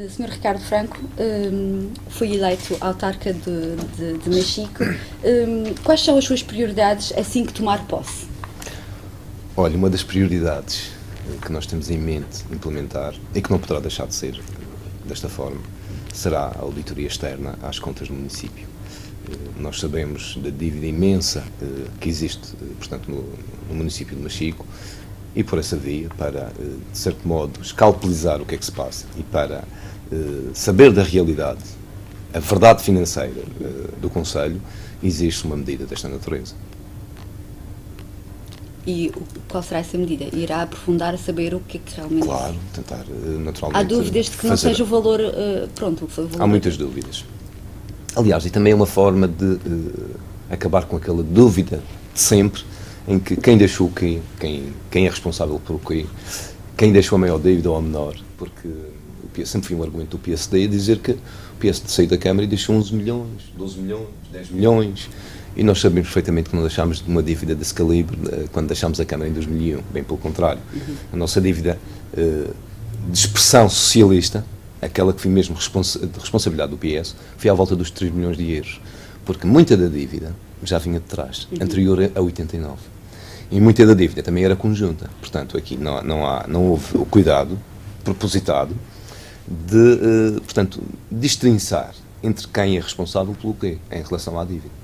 Sr. Ricardo Franco foi eleito autarca de Machico. Quais são as suas prioridades assim que tomar posse? Olha, uma das prioridades que nós temos em mente implementar, e que não poderá deixar de ser desta forma, será a auditoria externa às contas do município. Nós sabemos da dívida imensa que existe, portanto, no município de Machico, e por essa via, para, de certo modo, escalpelizar o que é que se passa e para saber da realidade, a verdade financeira do Conselho, existe uma medida desta natureza. E qual será essa medida? Irá aprofundar a saber o que é que realmente... Claro, tentar, naturalmente... Há dúvidas de que não seja o valor... pronto, o valor... Há muitas dúvidas. Aliás, e também é uma forma de acabar com aquela dúvida de sempre, em que quem deixou o quê, quem é responsável por o quê, quem deixou a maior dívida ou a menor, porque sempre foi um argumento do PSD dizer que o PSD saiu da Câmara e deixou 11 milhões, 12 milhões, 10 milhões, e nós sabemos perfeitamente que não deixámos uma dívida desse calibre quando deixámos a Câmara em 2001, bem pelo contrário. A nossa dívida de expressão socialista, aquela que foi mesmo de responsabilidade do PS, foi à volta dos 3 milhões de euros, porque muita da dívida já vinha de trás, anterior a 89. E muita da dívida também era conjunta. Portanto, aqui não houve o cuidado propositado de, portanto, destrinçar entre quem é responsável pelo quê em relação à dívida.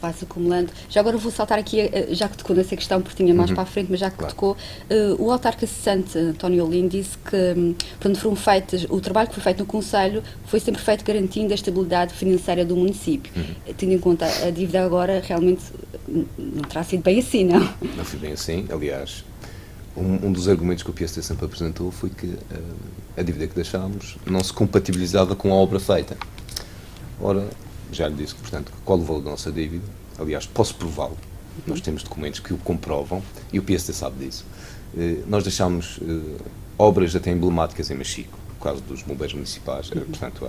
Vai-se acumulando. Já agora vou saltar aqui, já que tocou nessa questão, porque tinha mais para a frente, mas já que claro. Tocou, o autarca cessante, António Olim, disse que foram feitos, o trabalho que foi feito no Conselho foi sempre feito garantindo a estabilidade financeira do município. Tendo em conta a dívida agora, realmente não terá sido bem assim, não? Não foi bem assim. Aliás, um dos argumentos que o PSD sempre apresentou foi que a dívida que deixámos não se compatibilizava com a obra feita. Ora, já lhe disse que, portanto, qual o valor da nossa dívida. Aliás, posso prová-lo. Nós temos documentos que o comprovam e o PSD sabe disso. Nós deixámos obras até emblemáticas em Machico, no caso dos bombeiros municipais, portanto,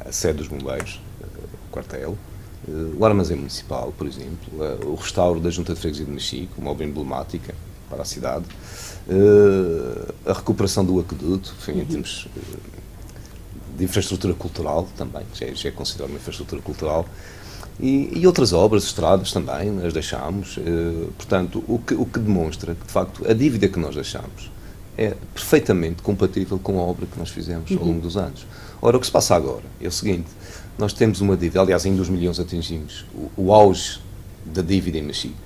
a sede dos bombeiros, o quartel, o armazém municipal, por exemplo, o restauro da Junta de Freguesia de Machico, uma obra emblemática para a cidade, a recuperação do aqueduto, enfim, em termos de infraestrutura cultural também, já é considerado uma infraestrutura cultural, e outras obras, estradas também, as deixámos. Portanto, o que demonstra que, de facto, a dívida que nós deixámos é perfeitamente compatível com a obra que nós fizemos ao longo dos anos. Ora, o que se passa agora é o seguinte: nós temos uma dívida, aliás, em 2 milhões atingimos o auge da dívida em Machico,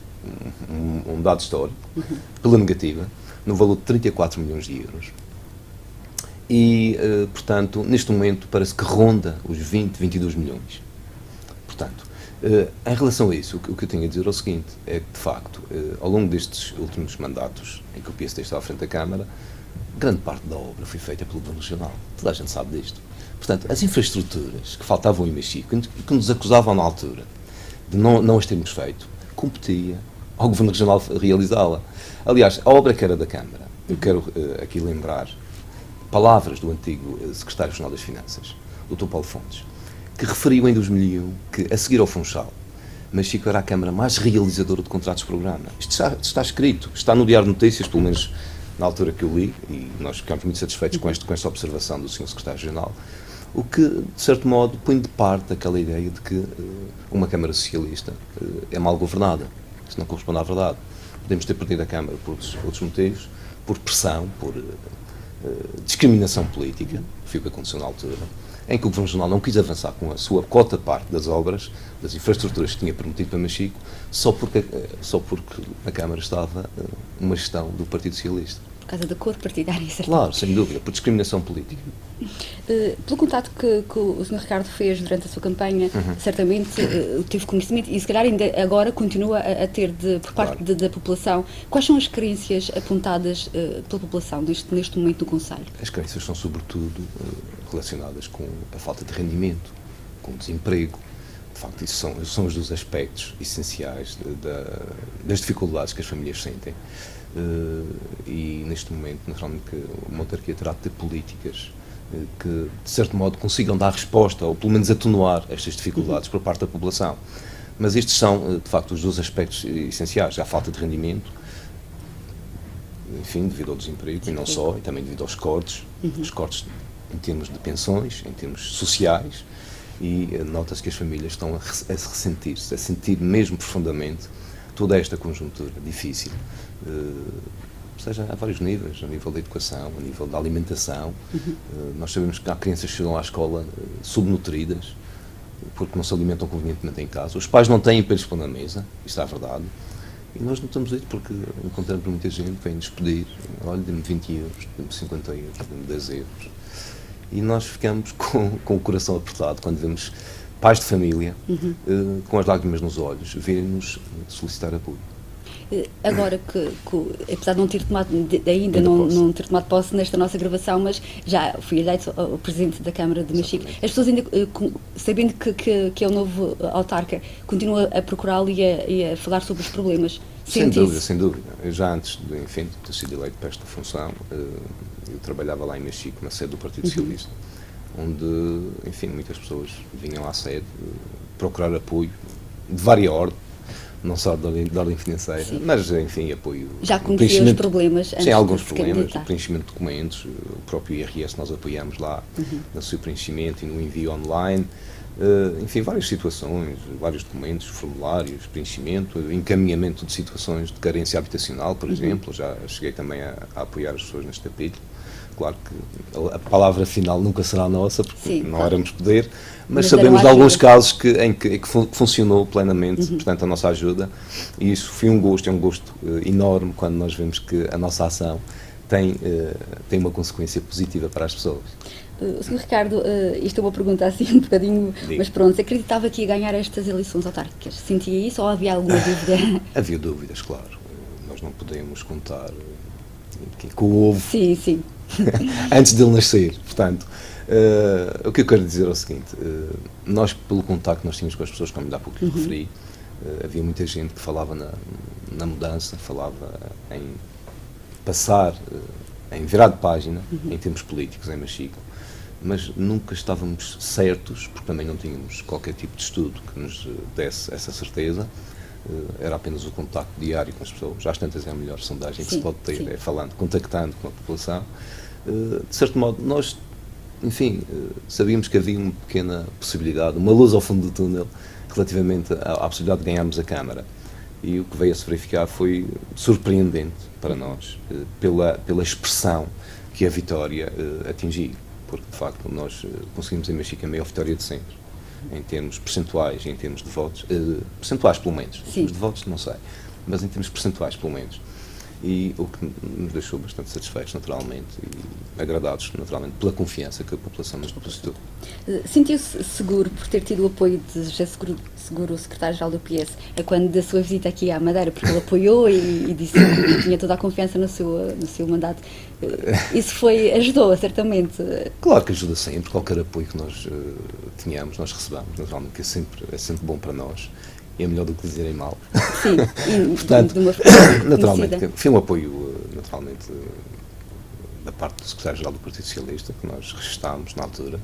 um dado histórico, pela negativa, no valor de 34 milhões de euros. E, portanto, neste momento parece que ronda os 20, 22 milhões. Portanto, em relação a isso, o que eu tenho a dizer é o seguinte, é que, de facto, ao longo destes últimos mandatos em que o PSD está à frente da Câmara, grande parte da obra foi feita pelo Governo Regional. Toda a gente sabe disto. Portanto, as infraestruturas que faltavam em Machico, que nos acusavam na altura de não as termos feito, competia ao Governo Regional realizá-la. Aliás, a obra que era da Câmara, eu quero aqui lembrar palavras do antigo secretário regional das Finanças, Dr. Paulo Fontes, que referiu em 2001 que, a seguir ao Funchal, Machico era a Câmara mais realizadora de contratos de programa. Isto está escrito, está no Diário de Notícias, pelo menos na altura que eu li, e nós ficamos muito satisfeitos com esta observação do Sr. Secretário Regional, o que, de certo modo, põe de parte aquela ideia de que uma Câmara Socialista é mal governada. Isso não corresponde à verdade. Podemos ter perdido a Câmara por outros motivos, por pressão, por discriminação política, foi o que aconteceu na altura, em que o Governo Regional não quis avançar com a sua cota parte das obras, das infraestruturas que tinha prometido para Machico, só porque na Câmara estava uma gestão do Partido Socialista. Por causa da cor partidária, certamente. Claro, sem dúvida, por discriminação política. Pelo contato que o Sr. Ricardo fez durante a sua campanha, certamente teve conhecimento e se calhar ainda agora continua a ter por parte da população. Quais são as carências apontadas pela população neste momento no Conselho? As carências são sobretudo relacionadas com a falta de rendimento, com o desemprego. De facto, isso são os dos aspectos essenciais das dificuldades que as famílias sentem. E neste momento, naturalmente, que a autarquia terá de ter políticas que, de certo modo, consigam dar resposta, ou pelo menos atenuar estas dificuldades por parte da população. Mas estes são, de facto, os dois aspectos essenciais. A falta de rendimento, enfim, devido ao desemprego, e não só, e também devido aos cortes em termos de pensões, em termos sociais, e nota-se que as famílias estão a se ressentir-se, a sentir mesmo profundamente toda esta conjuntura difícil, seja a vários níveis, a nível da educação, a nível da alimentação. Nós sabemos que há crianças que chegam à escola subnutridas, porque não se alimentam convenientemente em casa. Os pais não têm para lhes pôr na mesa, isso é a verdade. E nós notamos isso porque encontramos muita gente que vem-nos pedir, olha, dê-me 20 euros, dê-me 50 euros, dê-me 10 euros. E nós ficamos com o coração apertado quando vemos pais de família, com as lágrimas nos olhos, virem-nos solicitar apoio. Agora que apesar de não ter tomado, não ter tomado posse nesta nossa gravação, mas já fui eleito o presidente da Câmara de Machico, as pessoas ainda, sabendo que é o novo autarca, continuam a procurá-lo e a falar sobre os problemas. Sem dúvida, sem dúvida. Eu já antes de ter sido eleito para esta função, eu trabalhava lá em Machico, na sede do Partido Socialista, onde, enfim, muitas pessoas vinham à sede procurar apoio de vária ordem, não só de ordem financeira, sim, mas, enfim, apoio. Já conhecia os problemas antes. Sim, alguns problemas, o preenchimento de documentos, o próprio IRS nós apoiamos lá no seu preenchimento e no envio online, enfim, várias situações, vários documentos, formulários, preenchimento, encaminhamento de situações de carência habitacional, por exemplo, já cheguei também a apoiar as pessoas neste capítulo. Claro que a palavra final nunca será nossa, porque sim, não éramos poder, mas sabemos de alguns casos em que funcionou plenamente, portanto, a nossa ajuda, e isso foi um gosto, é um gosto enorme quando nós vemos que a nossa ação tem uma consequência positiva para as pessoas. Sr. Ricardo, isto é uma pergunta assim um bocadinho, mas pronto, acreditava que ia ganhar estas eleições autárquicas? Sentia isso ou havia alguma dúvida? Havia dúvidas, claro. Nós não podemos contar com o ovo. Sim, sim. Antes dele nascer, portanto, o que eu quero dizer é o seguinte, nós, pelo contacto que nós tínhamos com as pessoas, como ainda há pouco lhe referi, havia muita gente que falava na mudança, falava em passar, em virar de página, em termos políticos, em Machico, mas nunca estávamos certos, porque também não tínhamos qualquer tipo de estudo que nos desse essa certeza. Era apenas o contacto diário com as pessoas. Às tantas é a melhor sondagem que se pode ter, é falando, contactando com a população. De certo modo, nós, enfim, sabíamos que havia uma pequena possibilidade, uma luz ao fundo do túnel, relativamente à possibilidade de ganharmos a Câmara. E o que veio a se verificar foi surpreendente para nós, pela expressão que a vitória atingiu. Porque, de facto, nós conseguimos em Machico a maior vitória de sempre, em termos percentuais e em termos de votos, percentuais pelo menos, em termos de votos não sei, mas em termos percentuais pelo menos, e o que nos deixou bastante satisfeitos naturalmente e agradados naturalmente pela confiança que a população nos depositou. Sentiu-se seguro por ter tido o apoio de José Seguro, o secretário-geral do PS, quando da sua visita aqui à Madeira, porque ele apoiou e disse que tinha toda a confiança no seu mandato. Isso ajudou, certamente. Claro que ajuda sempre, qualquer apoio que nós tenhamos, nós recebamos, naturalmente, que é sempre bom para nós, e é melhor do que dizerem mal. Sim, e portanto, de uma forma naturalmente, foi um apoio, naturalmente, da parte do secretário-geral do Partido Socialista, que nós registámos na altura.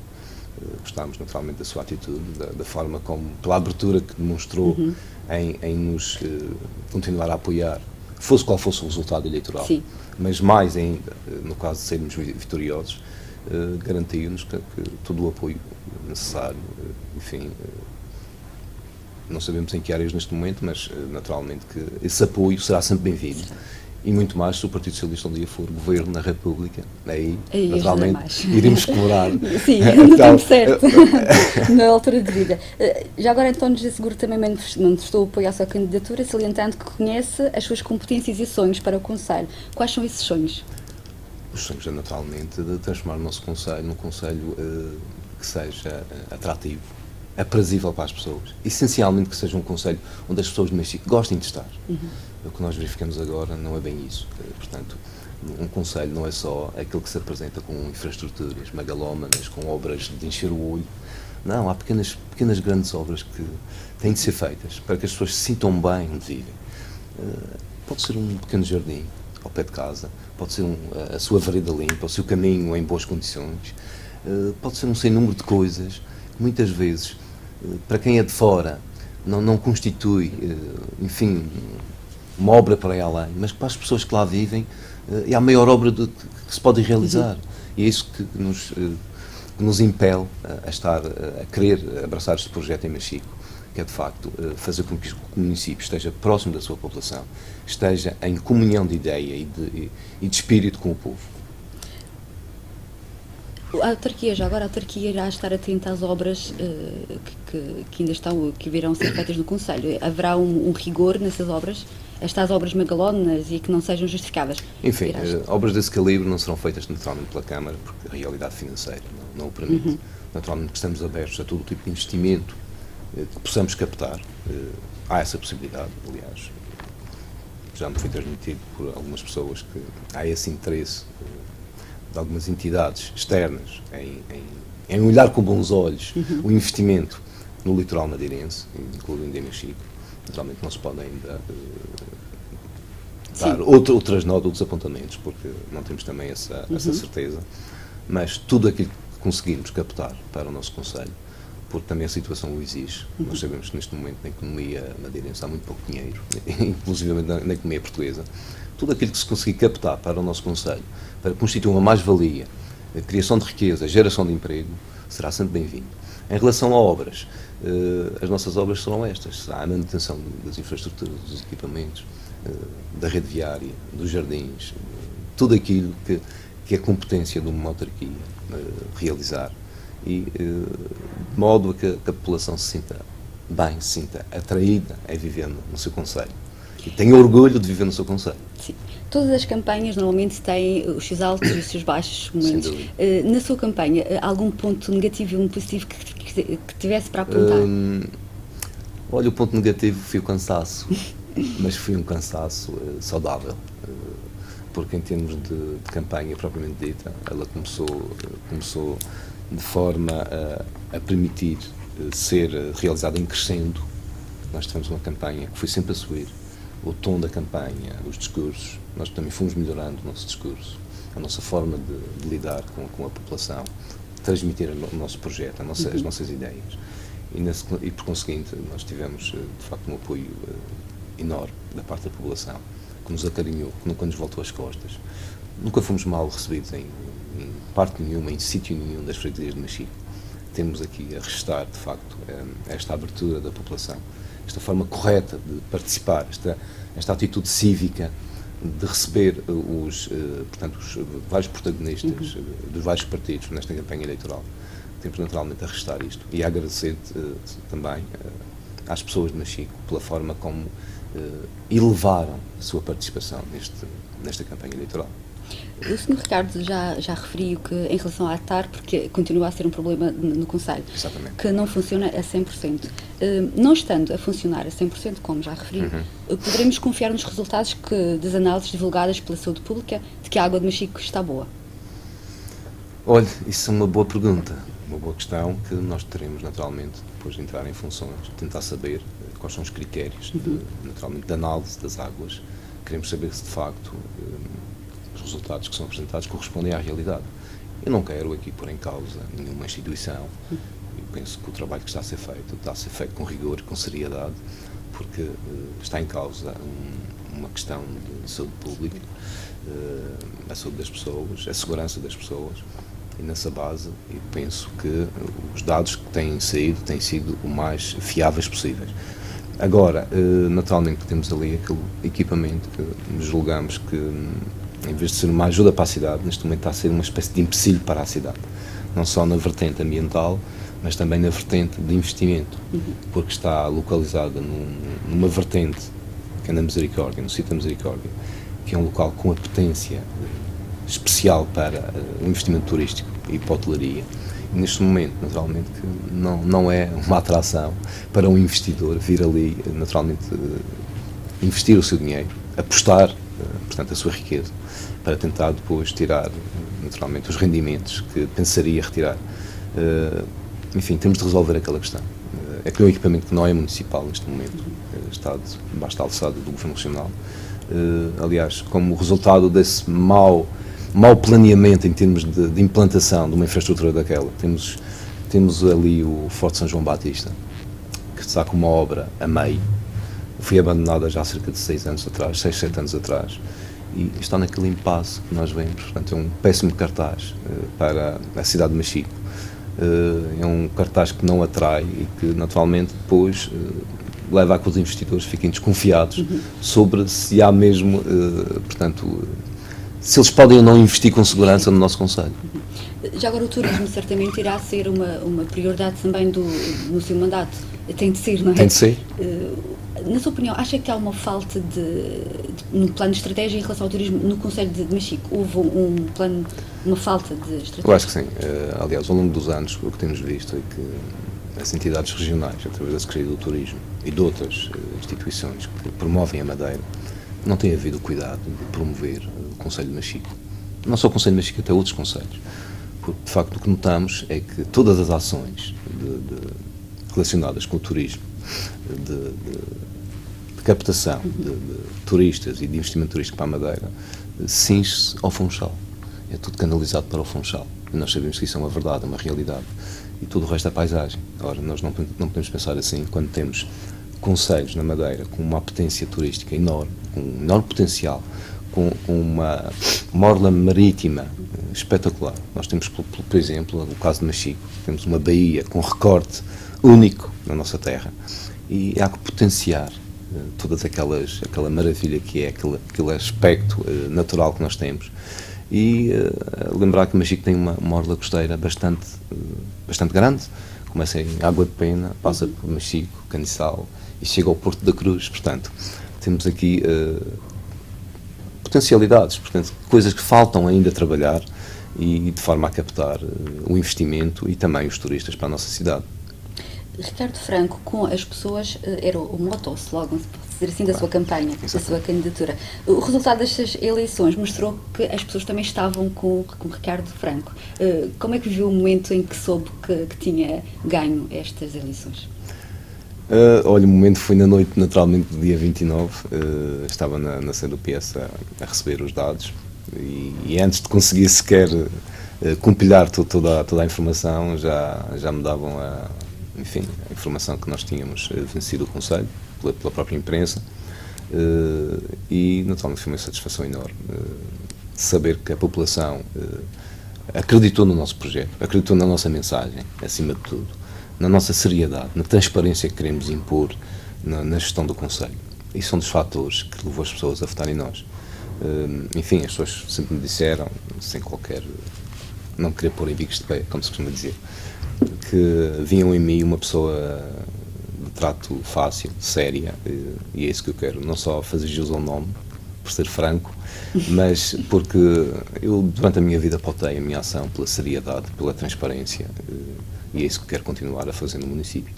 Gostámos naturalmente da sua atitude, da forma como, pela abertura que demonstrou em nos continuar a apoiar, fosse qual fosse o resultado eleitoral. Sim. Mas mais ainda, no caso de sermos vitoriosos, garantiu-nos que todo o apoio necessário, enfim, não sabemos em que áreas neste momento, mas naturalmente que esse apoio será sempre bem-vindo. E muito mais se o Partido Socialista um dia for governo na República, aí naturalmente iremos cobrar. Sim, no tempo certo, na altura de vida. Já agora António José Seguro também manifestou apoio à sua candidatura, salientando que conhece as suas competências e sonhos para o Conselho. Quais são esses sonhos? Os sonhos é naturalmente de transformar o nosso Conselho num Conselho que seja atrativo, aprazível para as pessoas. Essencialmente que seja um Conselho onde as pessoas de Machico gostem de estar. O que nós verificamos agora não é bem isso. Portanto, um concelho não é só aquele que se apresenta com infraestruturas megalómanas, com obras de encher o olho. Não, há pequenas grandes obras que têm de ser feitas para que as pessoas se sintam bem onde vivem. Pode ser um pequeno jardim ao pé de casa, pode ser a sua vareda limpa, o seu caminho em boas condições, pode ser um sem número de coisas que muitas vezes, para quem é de fora, não constitui, enfim, uma obra para aí além, mas para as pessoas que lá vivem é a maior obra que se pode realizar. E é isso que nos que nos impele a querer abraçar este projeto em Machico, que é de facto fazer com que o município esteja próximo da sua população, esteja em comunhão de ideia e de espírito com o povo. A autarquia irá estar atenta às obras que ainda estão, que virão a ser feitas no Conselho. Haverá um rigor nessas obras? Estas obras megalómanas e que não sejam justificadas? Enfim, obras desse calibre não serão feitas naturalmente pela Câmara, porque a realidade financeira não o permite. Naturalmente que estamos abertos a todo tipo de investimento que possamos captar. Há essa possibilidade, aliás. Já me foi transmitido por algumas pessoas que há esse interesse de algumas entidades externas em olhar com bons olhos o investimento no litoral madeirense, incluindo em Machico. Naturalmente não se podem ainda dar outras notas, outros apontamentos, porque não temos também essa certeza, mas tudo aquilo que conseguimos captar para o nosso Conselho, porque também a situação o exige. Nós sabemos que neste momento na economia madeirense há muito pouco dinheiro, inclusive na economia portuguesa. Tudo aquilo que se conseguir captar para o nosso Conselho, para constituir uma mais-valia, a criação de riqueza, a geração de emprego, será sempre bem-vindo. Em relação a obras, as nossas obras serão estas. Será a manutenção das infraestruturas, dos equipamentos, da rede viária, dos jardins, tudo aquilo que é competência de uma autarquia realizar, e de modo a que a população se sinta bem, se sinta atraída a viver no seu concelho e tenha orgulho de viver no seu concelho. Sim. Todas as campanhas normalmente têm os seus altos e os seus baixos momentos. Na sua campanha, algum ponto negativo e um positivo que tivesse para apontar? Olha, o ponto negativo foi o cansaço, mas foi um cansaço saudável, porque em termos de campanha propriamente dita, ela começou de forma a permitir ser realizada em crescendo. Nós tivemos uma campanha que foi sempre a subir, o tom da campanha, os discursos, nós também fomos melhorando o nosso discurso, a nossa forma de lidar com a população, transmitir o nosso projeto, as nossas ideias. E por conseguinte, nós tivemos de facto um apoio enorme da parte da população, que nos acarinhou, que nunca nos voltou as costas. Nunca fomos mal recebidos em parte nenhuma, em sítio nenhum das freguesias de Machico. Temos aqui a restar, de facto, esta abertura da população, esta forma correta de participar, esta atitude cívica de receber os vários protagonistas dos vários partidos nesta campanha eleitoral. Temos naturalmente a restar isto e a agradecer também às pessoas de Machico pela forma como elevaram a sua participação nesta campanha eleitoral. O Sr. Ricardo já referiu que, em relação à ATAR, porque continua a ser um problema no Conselho, que não funciona a 100%. Não estando a funcionar a 100%, como já referi, poderemos confiar nos resultados das análises divulgadas pela Saúde Pública de que a água de Machico está boa? Olha, isso é uma boa pergunta, uma boa questão que nós teremos naturalmente, depois de entrar em funções, tentar saber quais são os critérios naturalmente de análise das águas. Queremos saber se de facto os resultados que são apresentados correspondem à realidade. Eu não quero aqui pôr em causa nenhuma instituição. Eu penso que o trabalho que está a ser feito com rigor e com seriedade, porque está em causa uma questão de saúde pública, a saúde das pessoas, a segurança das pessoas, e nessa base eu penso que os dados que têm sido o mais fiáveis possíveis. Agora, naturalmente temos ali aquele equipamento que julgamos que, em vez de ser uma ajuda para a cidade, neste momento está a ser uma espécie de empecilho para a cidade, não só na vertente ambiental, mas também na vertente de investimento, porque está localizada numa vertente que é na Misericórdia, no sítio da Misericórdia, que é um local com a potência especial para o investimento turístico e para a hotelaria. E neste momento, naturalmente, que não é uma atração para um investidor vir ali, naturalmente, investir o seu dinheiro, apostar, portanto, a sua riqueza, para tentar depois tirar, naturalmente, os rendimentos que pensaria retirar. Enfim, temos de resolver aquela questão. É que é um equipamento que não é municipal neste momento, está debaixo da alçada do Governo Nacional. Aliás, como resultado desse mau planeamento em termos de implantação de uma infraestrutura daquela, temos ali o Forte São João Batista, que está com uma obra a meio, foi abandonada já há cerca de 6, 7 anos atrás, e está naquele impasse que nós vemos. Portanto, é um péssimo cartaz para a cidade de Machico. É um cartaz que não atrai e que, naturalmente, depois leva a que os investidores fiquem desconfiados sobre se há mesmo, portanto, se eles podem ou não investir com segurança no nosso concelho. Já agora o turismo certamente irá ser uma prioridade também no seu mandato. Tem de ser, não é? Tem de ser. Na sua opinião, acha que há uma falta no plano de estratégia em relação ao turismo no Concelho de Machico? Houve uma falta de estratégia? Eu acho que sim. Aliás, ao longo dos anos, o que temos visto é que as entidades regionais, através da Secretaria do Turismo e de outras instituições que promovem a Madeira, não têm havido o cuidado de promover o Concelho de Machico. Não só o Concelho de Machico, até outros concelhos. Porque, de facto, o que notamos é que todas as ações relacionadas com o turismo, de captação de turistas e de investimento turístico para a Madeira, cinge-se ao Funchal. É tudo canalizado para o Funchal. E nós sabemos que isso é uma verdade, é uma realidade. E tudo o resto é paisagem. Ora, nós não podemos pensar assim quando temos concelhos na Madeira com uma potência turística enorme, com um enorme potencial, com uma orla marítima espetacular. Nós temos, por exemplo, o caso de Machico, temos uma baía com recorte único na nossa terra e há que potenciar todas aquela maravilha que é aquele aspecto natural que nós temos e lembrar que Machico tem uma orla costeira bastante grande, começa em Água de Pena, passa por Machico, Caniçal e chega ao Porto da Cruz. Portanto, temos aqui potencialidades, portanto, coisas que faltam ainda trabalhar e de forma a captar o investimento e também os turistas para a nossa cidade. Ricardo Franco, com as pessoas, era o moto, o slogan, se pode dizer assim, da sua campanha, da sua candidatura. O resultado destas eleições mostrou que as pessoas também estavam com Ricardo Franco. Como é que viu o momento em que soube que tinha ganho estas eleições? Olha, o momento foi na noite, naturalmente, do dia 29. Estava na sede do PS a receber os dados e antes de conseguir sequer compilar toda a informação, já me davam a informação que nós tínhamos vencido o Conselho pela própria imprensa e naturalmente foi uma satisfação enorme saber que a população acreditou no nosso projeto, acreditou na nossa mensagem, acima de tudo, na nossa seriedade, na transparência que queremos impor na gestão do Conselho. Isso são dos fatores que levou as pessoas a votar em nós. As pessoas sempre me disseram, sem qualquer, não querer pôr em bicos de pé, como se costuma dizer, que viam em mim uma pessoa de trato fácil, séria, e é isso que eu quero, não só fazer jus ao nome, por ser franco, mas porque eu, durante a minha vida, pautei a minha ação pela seriedade, pela transparência, e é isso que eu quero continuar a fazer no município.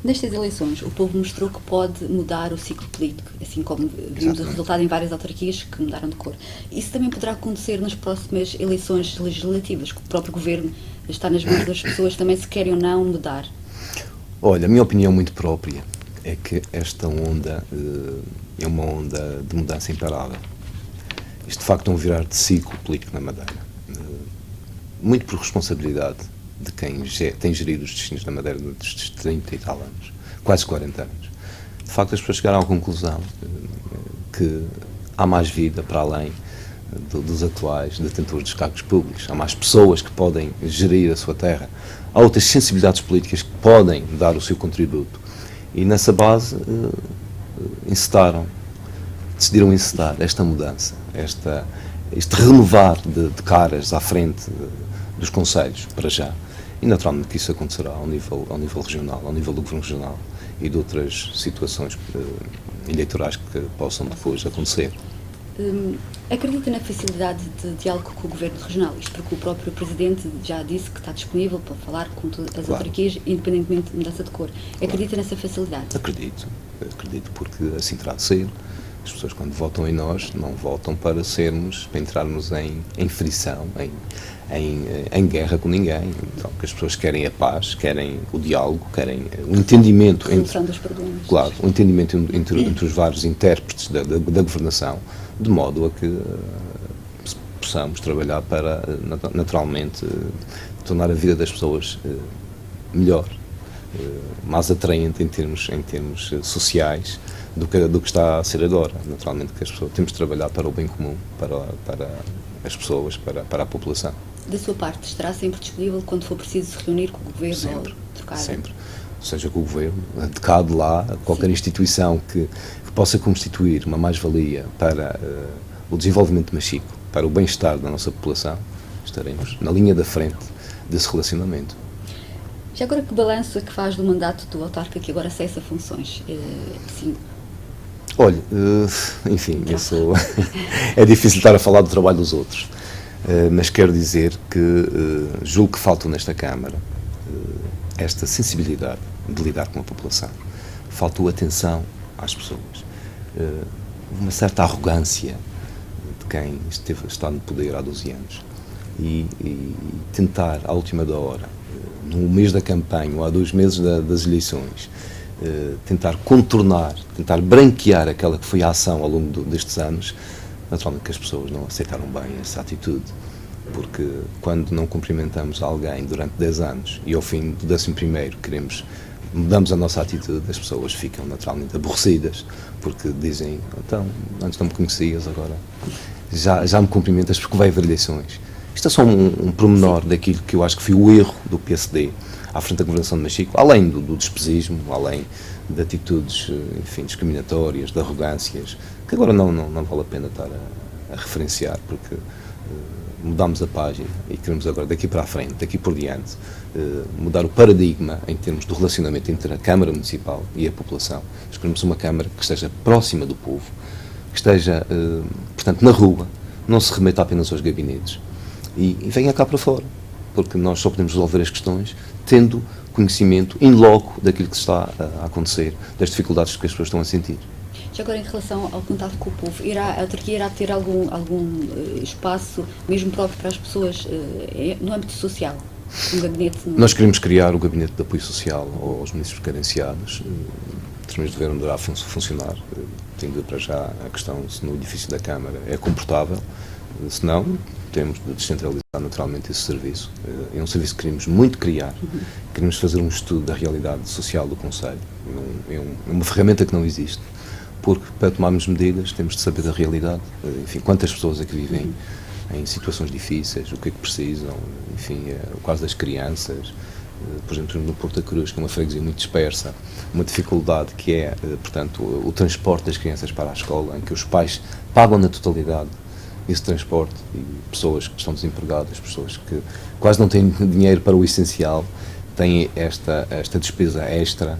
Nestas eleições, o povo mostrou que pode mudar o ciclo político, assim como vimos o resultado em várias autarquias que mudaram de cor. Isso também poderá acontecer nas próximas eleições legislativas, que o próprio governo está nas mãos das pessoas também se querem ou não mudar? Olha, a minha opinião muito própria é que esta onda é uma onda de mudança imparável. Isto, de facto, é um virar de ciclo político na Madeira. Muito por responsabilidade de quem tem gerido os destinos da Madeira destes 30 e tal anos, quase 40 anos. De facto, as pessoas chegaram à conclusão que há mais vida para além dos atuais detentores dos cargos públicos. Há mais pessoas que podem gerir a sua terra. Há outras sensibilidades políticas que podem dar o seu contributo. E nessa base decidiram encetar esta mudança, este renovar de caras à frente dos concelhos, para já. E naturalmente que isso acontecerá ao nível regional, ao nível do governo regional e de outras situações eleitorais que possam depois acontecer. Acredita na facilidade de diálogo com o Governo Regional? Isto porque o próprio Presidente já disse que está disponível para falar com todas as autarquias, independentemente de mudança de cor. Acredita nessa facilidade? Acredito porque assim terá de ser. As pessoas, quando votam em nós, não votam para entrarmos em frição, em guerra com ninguém. Então, que as pessoas querem a paz, querem o diálogo, querem o entendimento dos problemas. Claro, o entendimento entre os vários intérpretes da governação, de modo a que possamos trabalhar para, naturalmente, tornar a vida das pessoas melhor, mais atraente em termos sociais do que está a ser agora. Naturalmente que as pessoas temos de trabalhar para o bem comum, para as pessoas, para a população. Da sua parte, estará sempre disponível quando for preciso reunir com o Governo Sempre, ou trocar? sempre. Seja com o Governo, de cá de lá, qualquer instituição que possa constituir uma mais-valia para o desenvolvimento de Machico, para o bem-estar da nossa população, estaremos na linha da frente desse relacionamento. Já agora, que balanço é que faz do mandato do autarca que agora cessa funções? Sim. Olha, enfim, isso é difícil estar a falar do trabalho dos outros, mas quero dizer que julgo que faltou nesta Câmara esta sensibilidade de lidar com a população. Faltou atenção às pessoas. Uma certa arrogância de quem está no poder há 12 anos e tentar, à última da hora, no mês da campanha ou há 2 meses das eleições, tentar contornar, tentar branquear aquela que foi a ação ao longo destes anos. Naturalmente que as pessoas não aceitaram bem essa atitude, porque quando não cumprimentamos alguém durante 10 anos e ao fim do 11º mudamos a nossa atitude, as pessoas ficam naturalmente aborrecidas, porque dizem, então, antes não me conhecias, agora já me cumprimentas porque vai haver eleições. Isto é só um pormenor daquilo que eu acho que foi o erro do PSD à frente da governação de Machico, além do despesismo, além de atitudes, enfim, discriminatórias, de arrogâncias, que agora não vale a pena estar a referenciar, porque mudámos a página e queremos agora, daqui para a frente, daqui por diante, mudar o paradigma em termos do relacionamento entre a Câmara Municipal e a população. Nós queremos uma Câmara que esteja próxima do povo, que esteja, portanto, na rua, não se remeta apenas aos gabinetes e venha cá para fora, porque nós só podemos resolver as questões tendo conhecimento in loco daquilo que está a acontecer, das dificuldades que as pessoas estão a sentir. Já agora, em relação ao contato com o povo, a autarquia irá ter algum espaço mesmo próprio para as pessoas no âmbito social? Um gabinete? Nós queremos criar o gabinete de apoio social aos municípios carenciados. 3 meses de verão deverá funcionar, tendo para já a questão se no edifício da Câmara é comportável, se não, temos de descentralizar naturalmente esse serviço. É um serviço que queremos muito criar, queremos fazer um estudo da realidade social do concelho, é uma ferramenta que não existe, porque para tomarmos medidas temos de saber da realidade, enfim, quantas pessoas aqui vivem em situações difíceis, o que é que precisam, enfim, o caso das crianças, por exemplo, no Porto da Cruz, que é uma freguesia muito dispersa, uma dificuldade que é, portanto, o transporte das crianças para a escola, em que os pais pagam na totalidade esse transporte, e pessoas que estão desempregadas, pessoas que quase não têm dinheiro para o essencial, têm esta despesa extra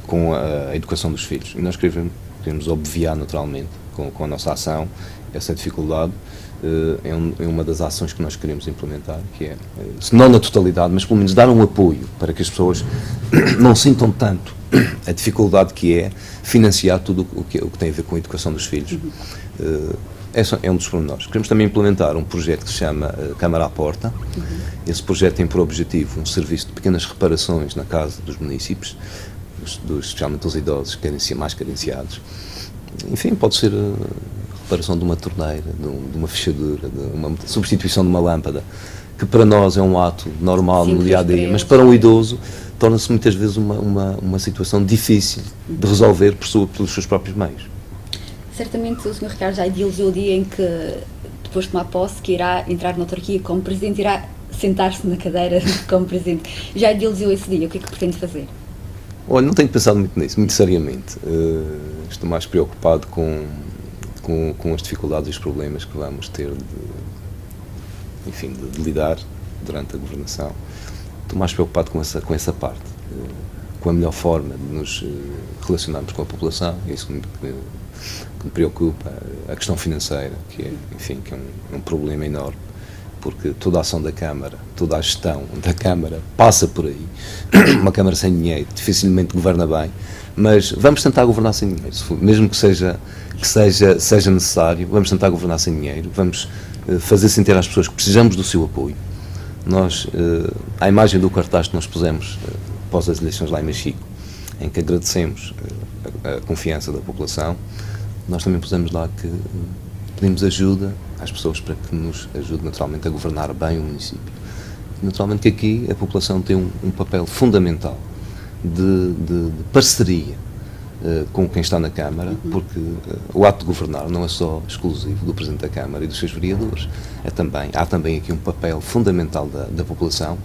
com a educação dos filhos. E nós queremos obviar naturalmente, com a nossa ação, essa dificuldade. É uma das ações que nós queremos implementar, que é, se não na totalidade, mas pelo menos dar um apoio para que as pessoas não sintam tanto a dificuldade que é financiar tudo o que tem a ver com a educação dos filhos. Esse é um dos pormenores. Queremos também implementar um projeto que se chama Câmara à Porta. Esse projeto tem por objetivo um serviço de pequenas reparações na casa dos municípios, especialmente dos idosos mais carenciados. Enfim, pode ser reparação de uma torneira, de uma fechadura, de uma substituição de uma lâmpada, que para nós é um ato normal no dia-a-dia, mas para um idoso torna-se muitas vezes uma situação difícil de resolver pelos seus próprios meios. Certamente o Sr. Ricardo já idealizou o dia em que, depois de tomar posse, que irá entrar na autarquia como Presidente, irá sentar-se na cadeira como Presidente. Já idealizou esse dia, o que é que pretende fazer? Olha, não tenho pensado muito nisso, muito seriamente. Estou mais preocupado com as dificuldades e os problemas que vamos ter de lidar durante a governação. Estou mais preocupado com essa parte, com a melhor forma de nos relacionarmos com a população. É isso que me preocupa, a questão financeira, que é um problema enorme, porque toda a ação da Câmara, toda a gestão da Câmara passa por aí. Uma Câmara sem dinheiro dificilmente governa bem, mas vamos tentar governar sem dinheiro, mesmo que seja necessário, vamos tentar governar sem dinheiro, vamos fazer sentir às pessoas que precisamos do seu apoio. Nós, a imagem do cartaz que nós pusemos após as eleições lá em Machico, em que agradecemos a confiança da população, nós também pusemos lá que pedimos ajuda às pessoas para que nos ajude naturalmente a governar bem o município. Naturalmente que aqui a população tem um papel fundamental de parceria com quem está na Câmara, porque o ato de governar não é só exclusivo do Presidente da Câmara e dos seus vereadores. Há também aqui um papel fundamental da população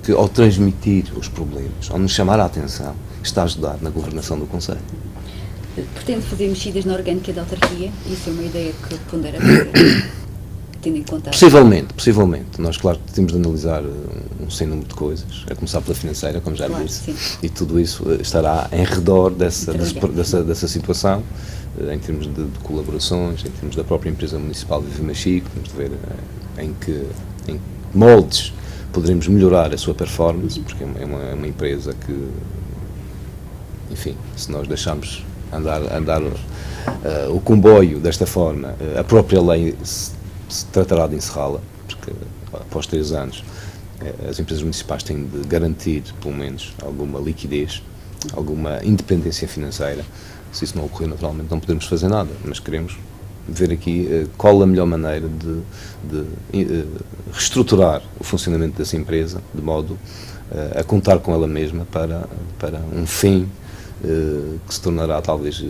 que, ao transmitir os problemas, ao nos chamar a atenção, está a ajudar na governação do Conselho. Pretende fazer mexidas na orgânica da autarquia? Isso é uma ideia que pondera fazer, tendo em conta... Possivelmente. Nós, claro, temos de analisar um sem número de coisas, a começar pela financeira, como já lhe disse, e tudo isso estará em redor dessa situação, em termos de colaborações, em termos da própria empresa municipal de Viver Machico, temos de ver em que moldes poderemos melhorar a sua performance, porque é uma empresa que, enfim, se nós deixarmos andar o comboio desta forma, a própria lei se tratará de encerrá-la, porque após 3 anos as empresas municipais têm de garantir, pelo menos, alguma liquidez, alguma independência financeira. Se isso não ocorrer, naturalmente, não podemos fazer nada, mas queremos ver aqui qual a melhor maneira de reestruturar o funcionamento dessa empresa, de modo a contar com ela mesma para um fim que se tornará talvez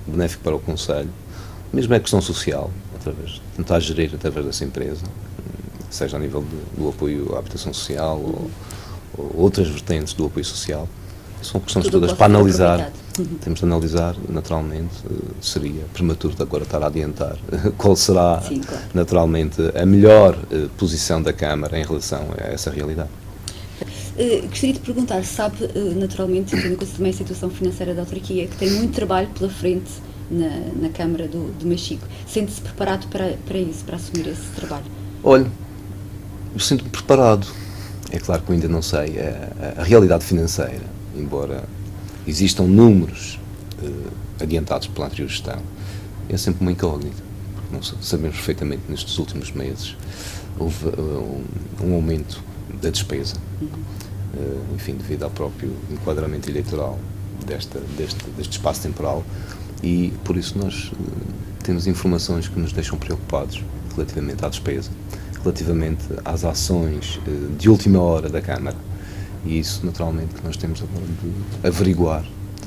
benéfico para o Conselho, mesmo a questão social, tentar gerir através dessa empresa, seja a nível do apoio à habitação social ou outras vertentes do apoio social. São questões todas para analisar. Temos de analisar, naturalmente, seria prematuro de agora estar a adiantar qual será, naturalmente, a melhor posição da Câmara em relação a essa realidade. Gostaria de perguntar, sabe, naturalmente, tendo em conta também a situação financeira da autarquia, que tem muito trabalho pela frente na Câmara de Machico. Sente-se preparado para isso, para assumir esse trabalho? Olha, eu sinto-me preparado. É claro que eu ainda não sei a realidade financeira, embora existam números adiantados pela anterior gestão. É sempre uma incógnita. Não sabemos perfeitamente nestes últimos meses houve um aumento da despesa, enfim, devido ao próprio enquadramento eleitoral deste espaço temporal, e por isso nós temos informações que nos deixam preocupados relativamente à despesa, relativamente às ações de última hora da Câmara, e isso naturalmente que nós temos agora de averiguar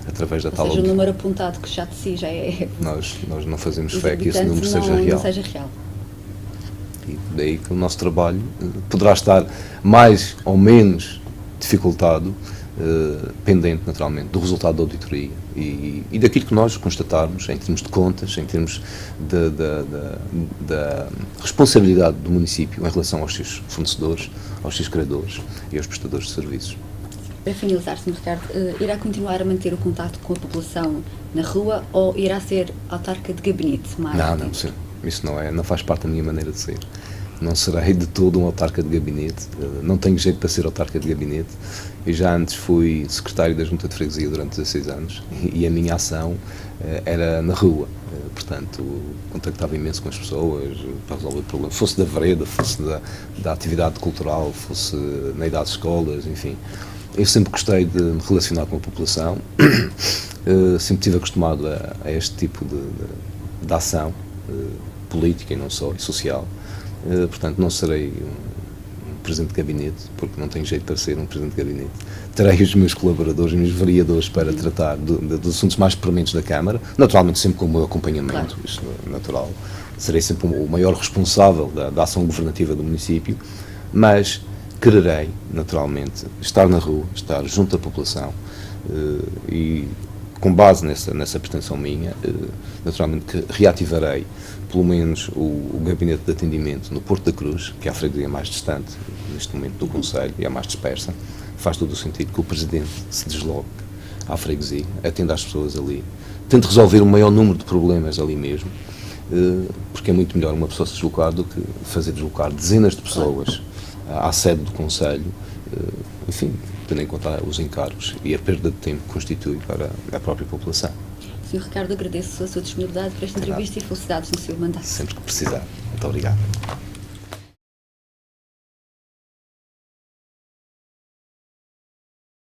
através da tal... Ou seja, o número apontado que já de si já é... Nós não fazemos fé que esse número seja real. Não seja real. E daí que o nosso trabalho poderá estar mais ou menos dificultado, pendente naturalmente do resultado da auditoria e daquilo que nós constatarmos em termos de contas, em termos da responsabilidade do município em relação aos seus fornecedores, aos seus credores e aos prestadores de serviços. Para finalizar, Sr. Ricardo, irá continuar a manter o contato com a população na rua ou irá ser autarca de gabinete? Não, sim. Isso não faz parte da minha maneira de ser. Não serei de todo um autarca de gabinete, não tenho jeito para ser autarca de gabinete. Eu já antes fui secretário da Junta de Freguesia durante 16 anos e a minha ação era na rua. Portanto, contactava imenso com as pessoas para resolver problemas, fosse da vereda, fosse da atividade cultural, fosse na idade de escolas, enfim. Eu sempre gostei de me relacionar com a população, sempre estive acostumado a este tipo de ação política e não só, e social. Portanto, não serei um presidente de gabinete, porque não tenho jeito para ser um presidente de gabinete. Terei os meus colaboradores, os meus vereadores para tratar dos assuntos mais prementes da Câmara, naturalmente sempre com o meu acompanhamento, isto é natural. Serei sempre o maior responsável da ação governativa do município, mas quererei, naturalmente, estar na rua, estar junto à população e, com base nessa pretensão minha, naturalmente que reativarei pelo menos o gabinete de atendimento no Porto da Cruz, que é a freguesia mais distante, neste momento, do Conselho, e a mais dispersa. Faz todo o sentido que o Presidente se desloque à freguesia, atenda às pessoas ali, tente resolver o maior número de problemas ali mesmo, porque é muito melhor uma pessoa se deslocar do que fazer deslocar dezenas de pessoas à sede do Conselho, enfim, tendo em conta os encargos e a perda de tempo que constitui para a própria população. Sr. Ricardo, agradeço a sua disponibilidade para esta entrevista e felicidades no seu mandato. Sempre que precisar. Muito obrigado.